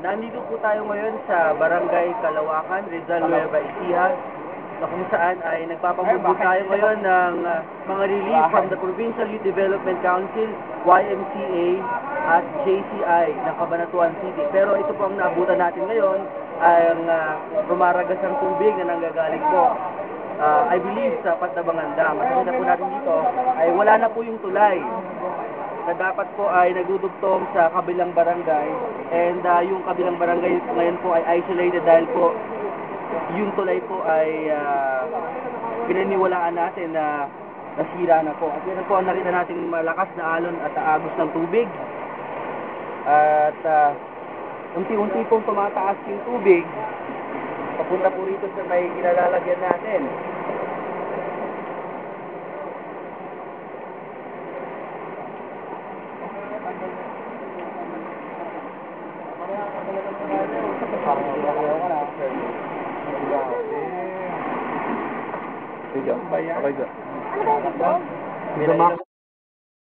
Nandito po tayo ngayon sa Barangay Kalawakan, Rizal, Nueva, Ecija, na kung saan ay nagpapabubo tayo ngayon ng mga relief from the Provincial Youth Development Council, YMCA at JCI ng Cabanatuan City. Pero ito po ang naabutan natin ngayon ay ang rumaragas ng tubig na nanggagaling po. I believe sa Patabangan Dam. At na po natin dito ay wala na po yung tulay na dapat po ay nagdudugtong sa kabilang barangay, and yung kabilang barangay ngayon po ay isolated dahil po yung tulay po ay pinaniwalaan natin na nasira na po. At yan po ang nakita natin malakas na alon at agos ng tubig, at unti-unti pong tumataas yung tubig papunta po rito sa may kinalalagyan natin. Okay,